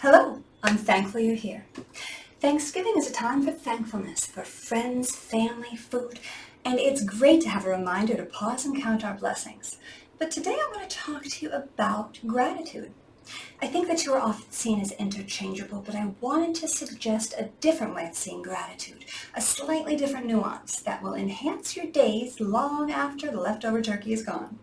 Hello, I'm thankful you're here. Thanksgiving is a time for thankfulness, for friends, family, food, and it's great to have a reminder to pause and count our blessings. But today I want to talk to you about gratitude. I think the two are often seen as interchangeable, but I wanted to suggest a different way of seeing gratitude, a slightly different nuance that will enhance your days long after the leftover turkey is gone.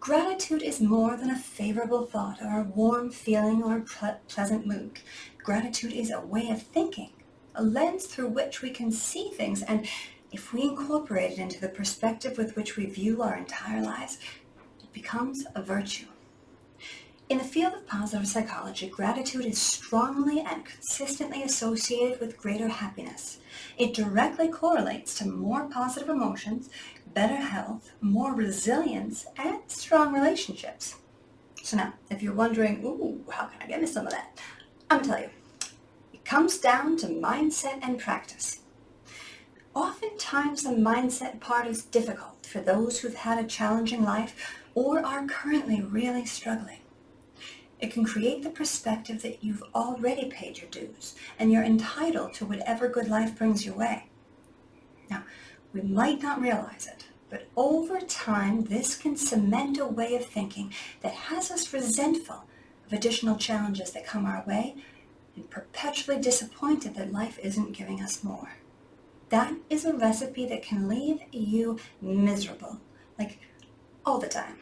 Gratitude is more than a favorable thought or a warm feeling or a pleasant mood. Gratitude is a way of thinking, a lens through which we can see things, and if we incorporate it into the perspective with which we view our entire lives, it becomes a virtue. In the field of positive psychology, gratitude is strongly and consistently associated with greater happiness. It directly correlates to more positive emotions, better health, more resilience, and strong relationships. So now, if you're wondering, how can I get me some of that? I'm going to tell you. It comes down to mindset and practice. Oftentimes, the mindset part is difficult for those who've had a challenging life or are currently really struggling. It can create the perspective that you've already paid your dues and you're entitled to whatever good life brings your way. Now, we might not realize it, but over time, this can cement a way of thinking that has us resentful of additional challenges that come our way and perpetually disappointed that life isn't giving us more. That is a recipe that can leave you miserable, like all the time.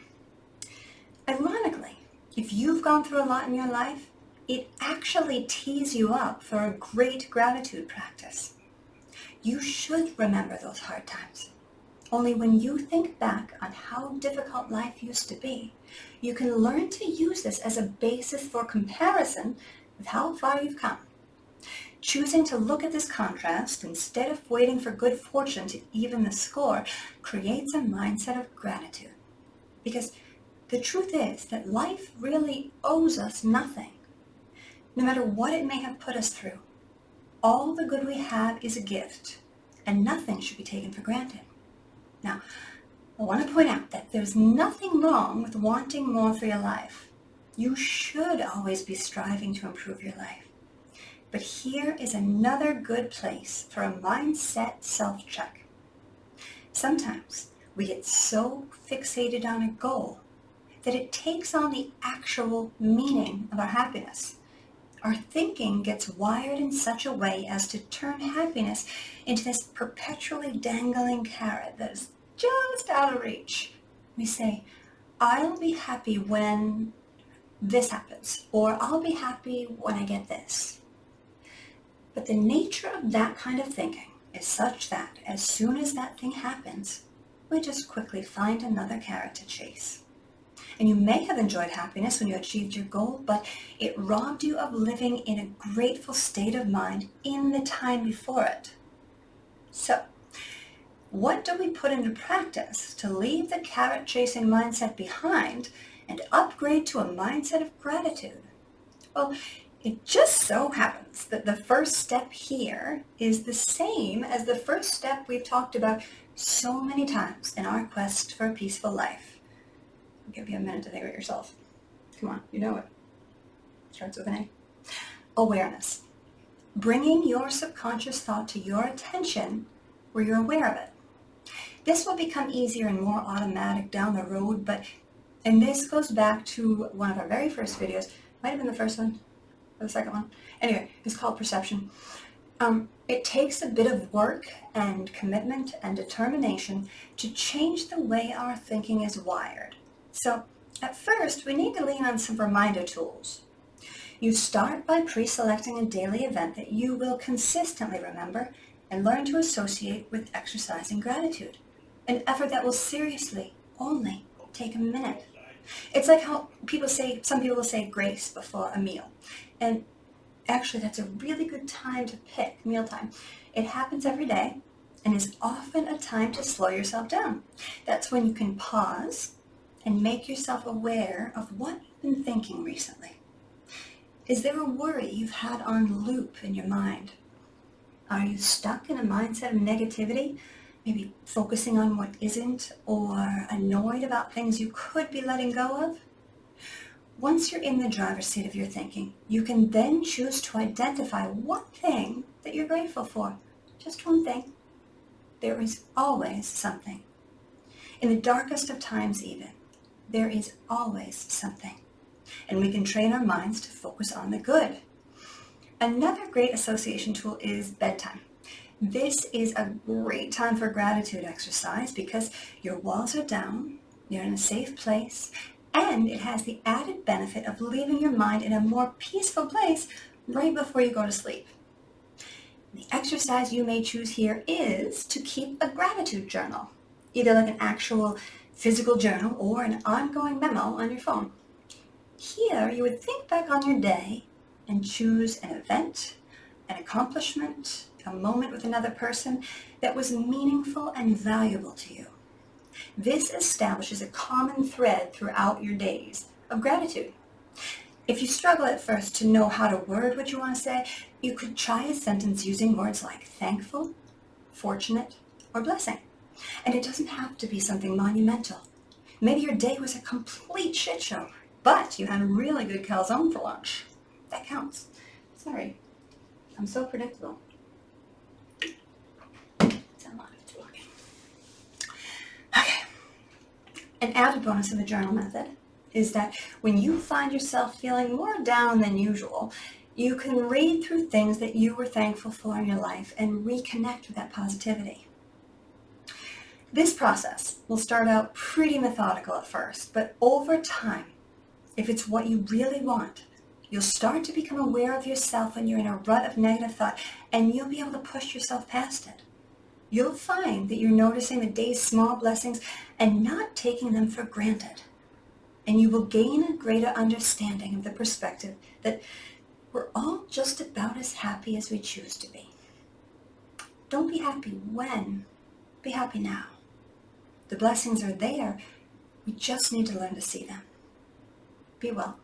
Ironically, if you've gone through a lot in your life, it actually tees you up for a great gratitude practice. You should remember those hard times. Only when you think back on how difficult life used to be, you can learn to use this as a basis for comparison with how far you've come. Choosing to look at this contrast instead of waiting for good fortune to even the score creates a mindset of gratitude. Because the truth is that life really owes us nothing. No matter what it may have put us through, all the good we have is a gift, and nothing should be taken for granted. Now, I want to point out that there's nothing wrong with wanting more for your life. You should always be striving to improve your life. But here is another good place for a mindset self-check. Sometimes we get so fixated on a goal that it takes on the actual meaning of our happiness. Our thinking gets wired in such a way as to turn happiness into this perpetually dangling carrot that is just out of reach. We say, I'll be happy when this happens, or I'll be happy when I get this. But the nature of that kind of thinking is such that as soon as that thing happens, we just quickly find another carrot to chase. And you may have enjoyed happiness when you achieved your goal, but it robbed you of living in a grateful state of mind in the time before it. So, what do we put into practice to leave the carrot-chasing mindset behind and upgrade to a mindset of gratitude? Well, it just so happens that the first step here is the same as the first step we've talked about so many times in our quest for a peaceful life. I'll give you a minute to think about yourself. Come on, you know it. Starts with an A. Awareness. Bringing your subconscious thought to your attention where you're aware of it. This will become easier and more automatic down the road, and this goes back to one of our very first videos. Might have been the first one or the second one. Anyway, it's called Perception. It takes a bit of work and commitment and determination to change the way our thinking is wired. So, at first, we need to lean on some reminder tools. You start by pre-selecting a daily event that you will consistently remember and learn to associate with exercising gratitude, an effort that will seriously only take a minute. It's like how some people will say grace before a meal. And actually, that's a really good time to pick, mealtime. It happens every day and is often a time to slow yourself down. That's when you can pause and make yourself aware of what you've been thinking recently. Is there a worry you've had on loop in your mind? Are you stuck in a mindset of negativity, maybe focusing on what isn't, or annoyed about things you could be letting go of? Once you're in the driver's seat of your thinking, you can then choose to identify one thing that you're grateful for. Just one thing. There is always something. In the darkest of times even, there is always something. And we can train our minds to focus on the good. Another great association tool is bedtime. This is a great time for gratitude exercise because your walls are down, you're in a safe place, and it has the added benefit of leaving your mind in a more peaceful place right before you go to sleep. The exercise you may choose here is to keep a gratitude journal, either like an actual physical journal or an ongoing memo on your phone. Here, you would think back on your day and choose an event, an accomplishment, a moment with another person that was meaningful and valuable to you. This establishes a common thread throughout your days of gratitude. If you struggle at first to know how to word what you want to say, you could try a sentence using words like thankful, fortunate, or blessing. And it doesn't have to be something monumental. Maybe your day was a complete shit show, but you had a really good calzone for lunch. That counts. Sorry, I'm so predictable. It's a lot of talking. Okay. An added bonus of the journal method is that when you find yourself feeling more down than usual, you can read through things that you were thankful for in your life and reconnect with that positivity. This process will start out pretty methodical at first, but over time, if it's what you really want, you'll start to become aware of yourself when you're in a rut of negative thought, and you'll be able to push yourself past it. You'll find that you're noticing the day's small blessings and not taking them for granted. And you will gain a greater understanding of the perspective that we're all just about as happy as we choose to be. Don't be happy when, be happy now. The blessings are there, we just need to learn to see them. Be well.